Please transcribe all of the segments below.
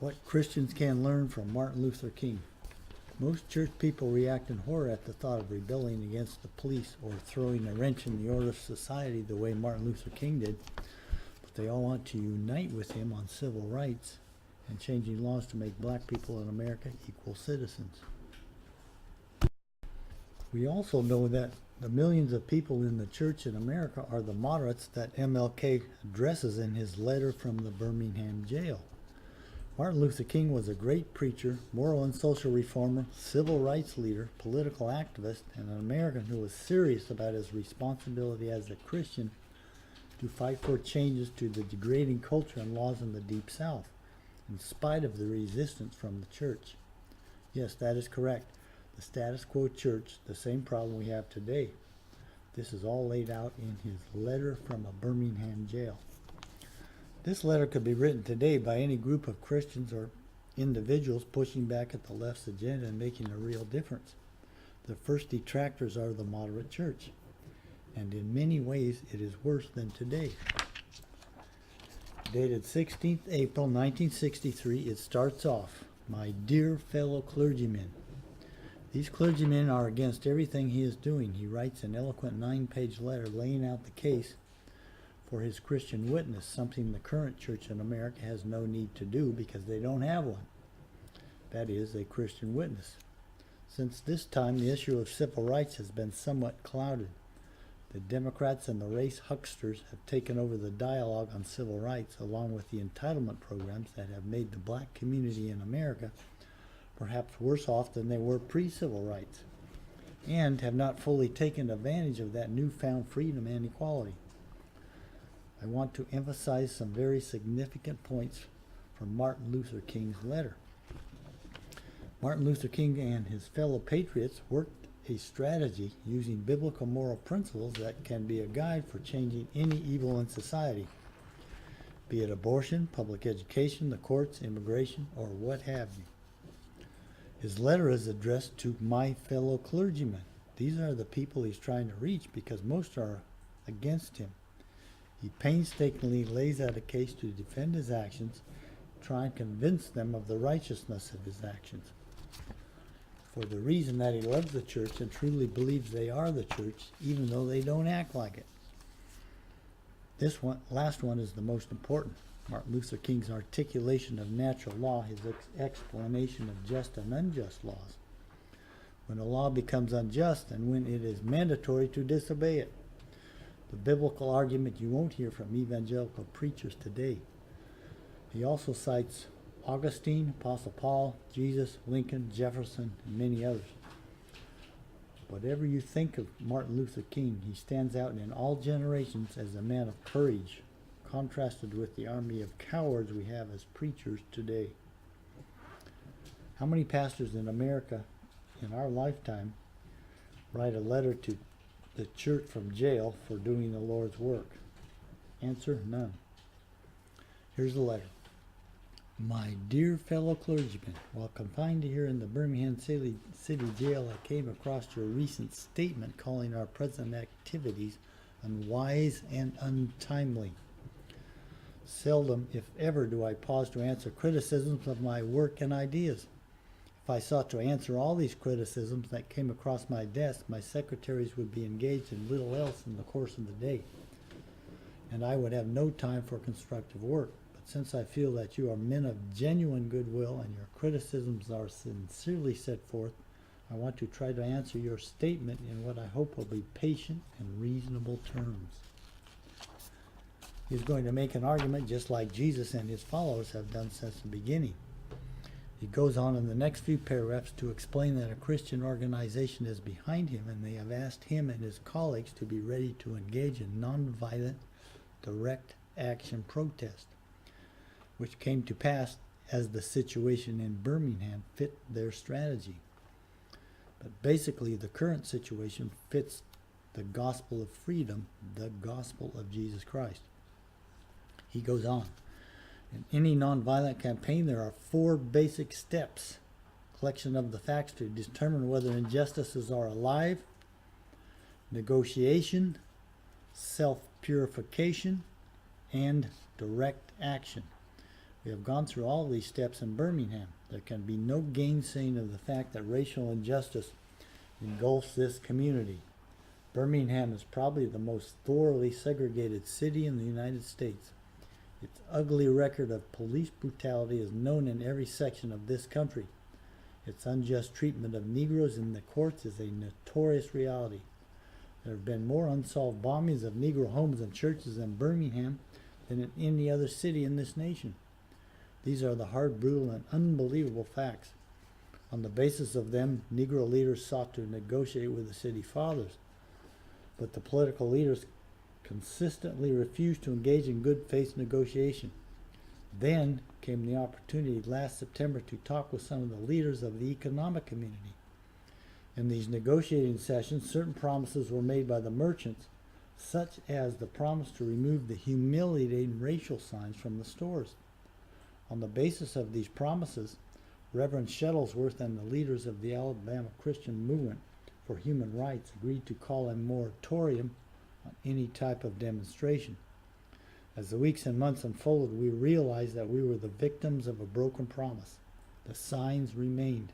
What Christians can learn from Martin Luther King. Most church people react in horror at the thought of rebelling against the police or throwing a wrench in the order of society the way Martin Luther King did, but they all want to unite with him on civil rights and changing laws to make black people in America equal citizens. We also know that the millions of people in the church in America are the moderates that MLK addresses in his letter from the Birmingham jail. Martin Luther King was a great preacher, moral and social reformer, civil rights leader, political activist, and an American who was serious about his responsibility as a Christian to fight for changes to the degrading culture and laws in the Deep South, in spite of the resistance from the church. Yes, that is correct. The status quo church, the same problem we have today. This is all laid out in his letter from a Birmingham jail. This letter could be written today by any group of Christians or individuals pushing back at the left's agenda and making a real difference. The first detractors are the moderate church, and in many ways it is worse than today. Dated 16th April 1963, it starts off, "My dear fellow clergymen." These clergymen are against everything he is doing. He writes an eloquent 9-page letter laying out the case for his Christian witness, something the current church in America has no need to do because they don't have one. That is, a Christian witness. Since this time, the issue of civil rights has been somewhat clouded. The Democrats and the race hucksters have taken over the dialogue on civil rights, along with the entitlement programs that have made the black community in America perhaps worse off than they were pre-civil rights, and have not fully taken advantage of that newfound freedom and equality. I want to emphasize some very significant points from Martin Luther King's letter. Martin Luther King and his fellow patriots worked a strategy using biblical moral principles that can be a guide for changing any evil in society, be it abortion, public education, the courts, immigration, or what have you. His letter is addressed to my fellow clergymen. These are the people he's trying to reach because most are against him. He painstakingly lays out a case to defend his actions, try and convince them of the righteousness of his actions. For the reason that he loves the church and truly believes they are the church, even though they don't act like it. This last one is the most important. Martin Luther King's articulation of natural law, his explanation of just and unjust laws. When a law becomes unjust and when it is mandatory to disobey it. The biblical argument you won't hear from evangelical preachers today. He also cites Augustine, Apostle Paul, Jesus, Lincoln, Jefferson, and many others. Whatever you think of Martin Luther King, he stands out in all generations as a man of courage, contrasted with the army of cowards we have as preachers today. How many pastors in America in our lifetime write a letter to the church from jail for doing the Lord's work? Answer, none. Here's the letter. My dear fellow clergymen, while confined here in the Birmingham City Jail, I came across your recent statement calling our present activities unwise and untimely. Seldom, if ever, do I pause to answer criticisms of my work and ideas. If I sought to answer all these criticisms that came across my desk, my secretaries would be engaged in little else in the course of the day, and I would have no time for constructive work. But since I feel that you are men of genuine goodwill and your criticisms are sincerely set forth, I want to try to answer your statement in what I hope will be patient and reasonable terms. He's going to make an argument just like Jesus and his followers have done since the beginning. He goes on in the next few paragraphs to explain that a Christian organization is behind him and they have asked him and his colleagues to be ready to engage in nonviolent, direct action protest, which came to pass as the situation in Birmingham fit their strategy. But basically, the current situation fits the gospel of freedom, the gospel of Jesus Christ. He goes on. In any nonviolent campaign, there are 4 basic steps. Collection of the facts to determine whether injustices are alive, negotiation, self-purification, and direct action. We have gone through all these steps in Birmingham. There can be no gainsaying of the fact that racial injustice engulfs this community. Birmingham is probably the most thoroughly segregated city in the United States. Its ugly record of police brutality is known in every section of this country. Its unjust treatment of Negroes in the courts is a notorious reality. There have been more unsolved bombings of Negro homes and churches in Birmingham than in any other city in this nation. These are the hard, brutal, and unbelievable facts. On the basis of them, Negro leaders sought to negotiate with the city fathers, but the political leaders consistently refused to engage in good faith negotiation. Then came the opportunity last September to talk with some of the leaders of the economic community. In these negotiating sessions, certain promises were made by the merchants, such as the promise to remove the humiliating racial signs from the stores. On the basis of these promises, Reverend Shuttlesworth and the leaders of the Alabama Christian Movement for Human Rights agreed to call a moratorium on any type of demonstration. As the weeks and months unfolded, we realized that we were the victims of a broken promise. The signs remained.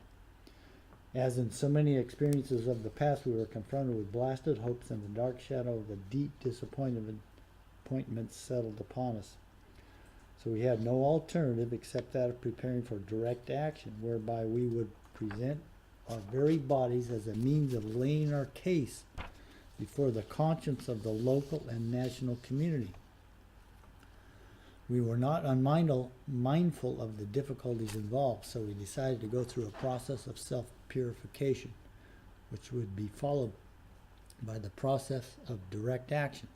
As in so many experiences of the past, we were confronted with blasted hopes, and the dark shadow of a deep disappointment settled upon us. So we had no alternative except that of preparing for direct action, whereby we would present our very bodies as a means of laying our case before the conscience of the local and national community. We were not mindful of the difficulties involved, so we decided to go through a process of self-purification, which would be followed by the process of direct action.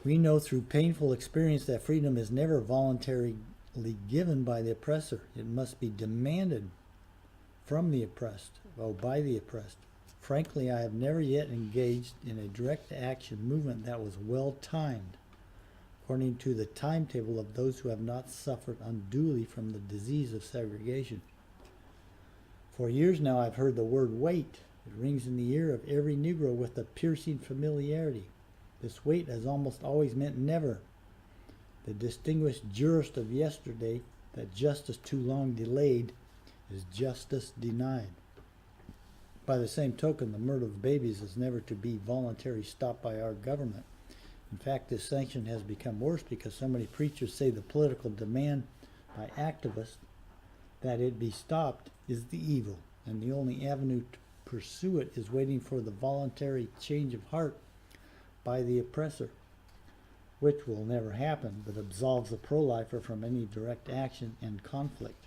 We know through painful experience that freedom is never voluntarily given by the oppressor. It must be demanded from the oppressed, or by the oppressed. Frankly, I have never yet engaged in a direct action movement that was well timed, according to the timetable of those who have not suffered unduly from the disease of segregation. For years now I've heard the word wait. It rings in the ear of every Negro with a piercing familiarity. This wait has almost always meant never. The distinguished jurist of yesterday, that justice too long delayed is justice denied. By the same token, the murder of babies is never to be voluntarily stopped by our government. In fact, this sanction has become worse because so many preachers say the political demand by activists that it be stopped is the evil, and the only avenue to pursue it is waiting for the voluntary change of heart by the oppressor, which will never happen, but absolves the pro-lifer from any direct action and conflict.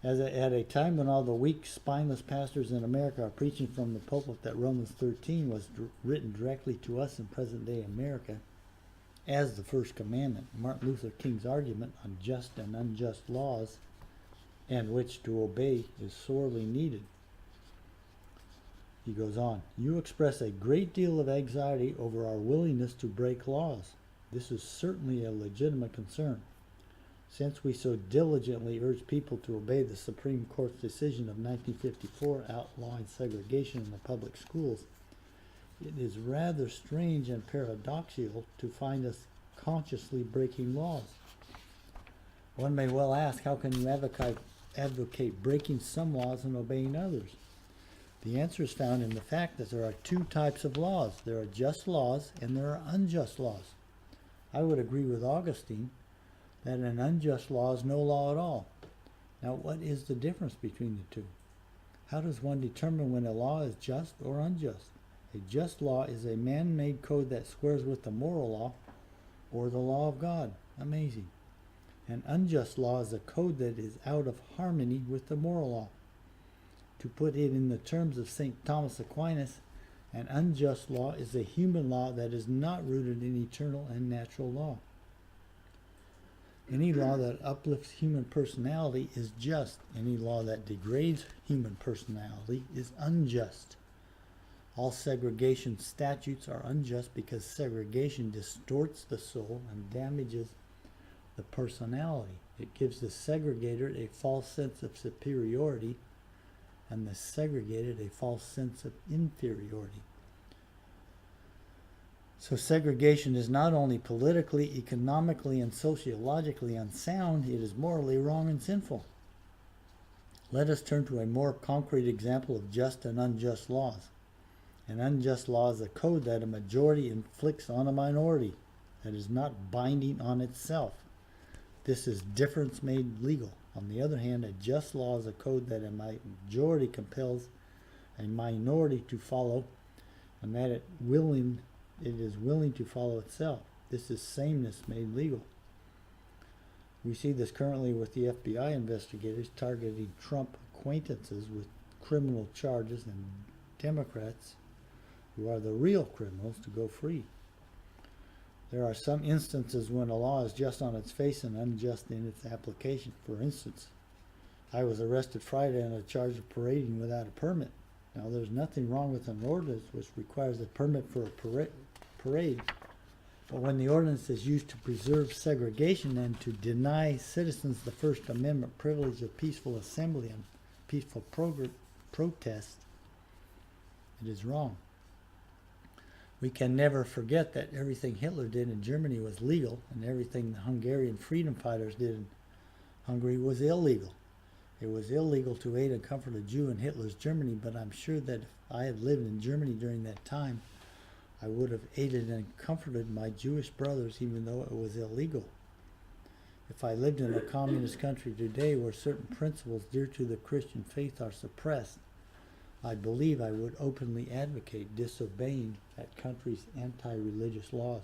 At a time when all the weak, spineless pastors in America are preaching from the pulpit that Romans 13 was written directly to us in present-day America as the first commandment, Martin Luther King's argument on just and unjust laws, and which to obey is sorely needed. He goes on, you express a great deal of anxiety over our willingness to break laws. This is certainly a legitimate concern. Since we so diligently urge people to obey the Supreme Court's decision of 1954 outlawing segregation in the public schools, it is rather strange and paradoxical to find us consciously breaking laws. One may well ask, how can you advocate breaking some laws and obeying others? The answer is found in the fact that there are two types of laws. There are just laws and there are unjust laws. I would agree with Augustine that an unjust law is no law at all. Now, what is the difference between the two? How does one determine when a law is just or unjust? A just law is a man-made code that squares with the moral law or the law of God. Amazing. An unjust law is a code that is out of harmony with the moral law. To put it in the terms of St. Thomas Aquinas, an unjust law is a human law that is not rooted in eternal and natural law. Any law that uplifts human personality is just. Any law that degrades human personality is unjust. All segregation statutes are unjust because segregation distorts the soul and damages the personality. It gives the segregator a false sense of superiority and the segregated a false sense of inferiority. So segregation is not only politically, economically, and sociologically unsound, it is morally wrong and sinful. Let us turn to a more concrete example of just and unjust laws. An unjust law is a code that a majority inflicts on a minority that is not binding on itself. This is difference made legal. On the other hand, a just law is a code that a majority compels a minority to follow, and that it is willing to follow itself. This is sameness made legal. We see this currently with the FBI investigators targeting Trump acquaintances with criminal charges and Democrats who are the real criminals to go free. There are some instances when a law is just on its face and unjust in its application. For instance, I was arrested Friday on a charge of parading without a permit. Now, there's nothing wrong with an ordinance which requires a permit for a parade, but when the ordinance is used to preserve segregation and to deny citizens the First Amendment privilege of peaceful assembly and peaceful protest, it is wrong. We can never forget that everything Hitler did in Germany was legal, and everything the Hungarian freedom fighters did in Hungary was illegal. It was illegal to aid and comfort a Jew in Hitler's Germany, but I'm sure that if I had lived in Germany during that time, I would have aided and comforted my Jewish brothers even though it was illegal. If I lived in a communist country today where certain principles dear to the Christian faith are suppressed, I believe I would openly advocate disobeying that country's anti-religious laws.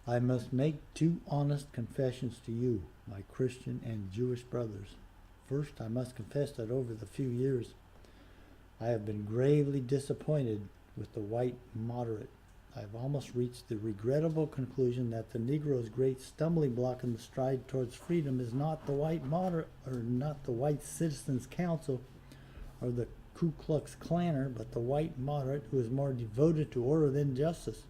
I must make two honest confessions to you, my Christian and Jewish brothers. First, I must confess that over the few years I have been gravely disappointed with the white moderate. I have almost reached the regrettable conclusion that the Negro's great stumbling block in the stride towards freedom is not the white moderate, or not the white Citizens Council, or the Ku Klux Klaner, but the white moderate who is more devoted to order than justice,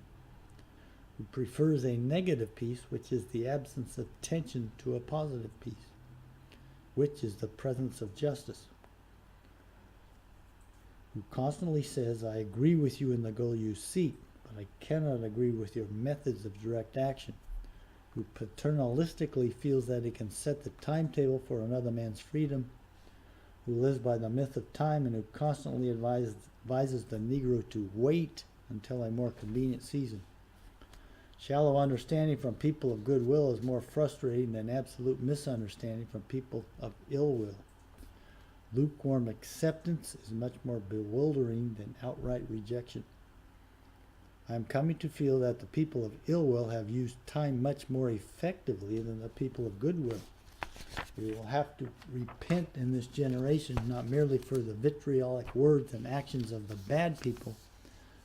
who prefers a negative peace, which is the absence of tension, to a positive peace, which is the presence of justice, who constantly says, I agree with you in the goal you seek, but I cannot agree with your methods of direct action, who paternalistically feels that he can set the timetable for another man's freedom, who lives by the myth of time, and who constantly advises the Negro to wait until a more convenient season. Shallow understanding from people of goodwill is more frustrating than absolute misunderstanding from people of ill will. Lukewarm acceptance is much more bewildering than outright rejection. I am coming to feel that the people of ill will have used time much more effectively than the people of goodwill. We will have to repent in this generation, not merely for the vitriolic words and actions of the bad people,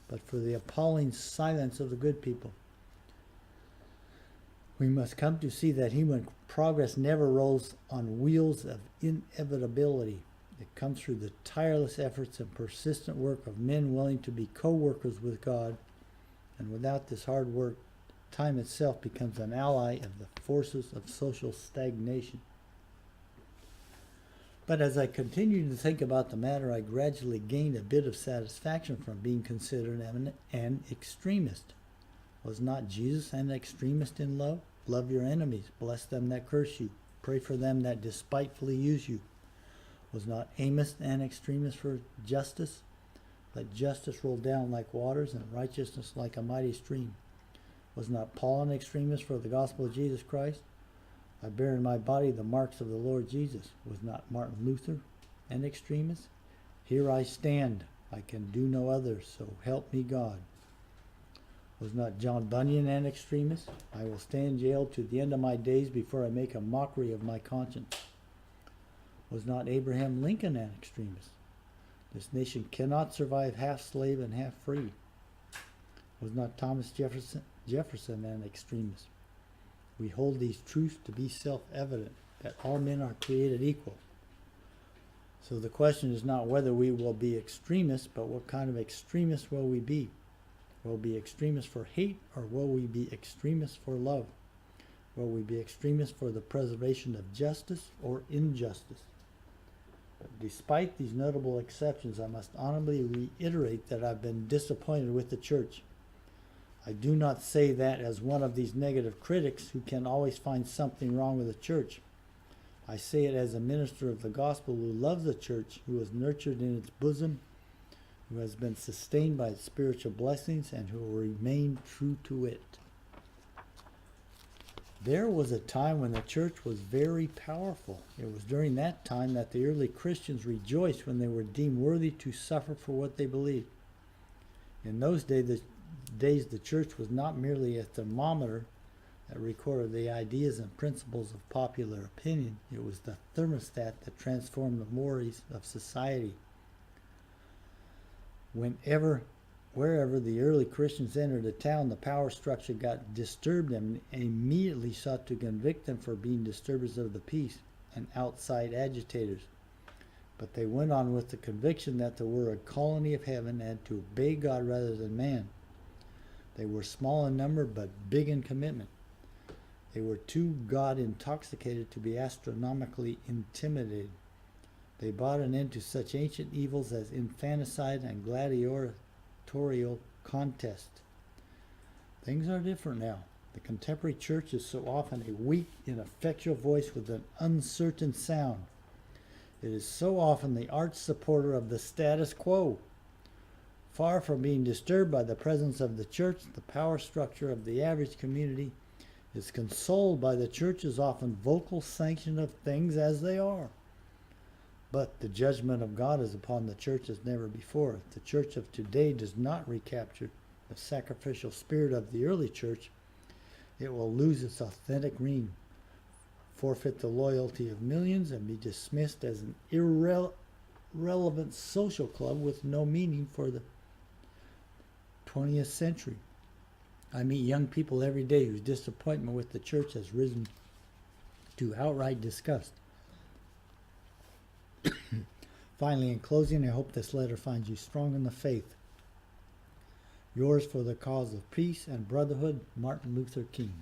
but for the appalling silence of the good people. We must come to see that human progress never rolls on wheels of inevitability. It comes through the tireless efforts and persistent work of men willing to be co-workers with God, and without this hard work, time itself becomes an ally of the forces of social stagnation. But as I continued to think about the matter, I gradually gained a bit of satisfaction from being considered an extremist. Was not Jesus an extremist in love? Love your enemies, bless them that curse you, pray for them that despitefully use you. Was not Amos an extremist for justice? Let justice roll down like waters and righteousness like a mighty stream. Was not Paul an extremist for the gospel of Jesus Christ? I bear in my body the marks of the Lord Jesus. Was not Martin Luther an extremist? Here I stand, I can do no other, so help me God. Was not John Bunyan an extremist? I will stand jailed to the end of my days before I make a mockery of my conscience. Was not Abraham Lincoln an extremist? This nation cannot survive half slave and half free. Was not Thomas Jefferson an extremist? We hold these truths to be self-evident, that all men are created equal. So the question is not whether we will be extremists, but what kind of extremists will we be? Will we be extremists for hate, or will we be extremists for love? Will we be extremists for the preservation of justice or injustice? Despite these notable exceptions, I must honorably reiterate that I've been disappointed with the church. I do not say that as one of these negative critics who can always find something wrong with the church. I say it as a minister of the gospel who loves the church, who is nurtured in its bosom, who has been sustained by its spiritual blessings, and who will remain true to it. There was a time when the church was very powerful. It was during that time that the early Christians rejoiced when they were deemed worthy to suffer for what they believed. In those days, the church was not merely a thermometer that recorded the ideas and principles of popular opinion. It was the thermostat that transformed the mores of society. Wherever the early Christians entered a town, the power structure got disturbed and immediately sought to convict them for being disturbers of the peace and outside agitators. But they went on with the conviction that they were a colony of heaven and to obey God rather than man. They were small in number but big in commitment. They were too God intoxicated to be astronomically intimidated. They brought an end to such ancient evils as infanticide and gladiatorial contest. Things are different now. The contemporary church is so often a weak, ineffectual voice with an uncertain sound. It is so often the arch supporter of the status quo. Far from being disturbed by the presence of the church, the power structure of the average community is consoled by the church's often vocal sanction of things as they are. But the judgment of God is upon the church as never before. If the church of today does not recapture the sacrificial spirit of the early church, it will lose its authentic ring, forfeit the loyalty of millions, and be dismissed as an irrelevant social club with no meaning for the 20th century. I meet young people every day whose disappointment with the church has risen to outright disgust. Finally, in closing, I hope this letter finds you strong in the faith. Yours for the cause of peace and brotherhood, Martin Luther King.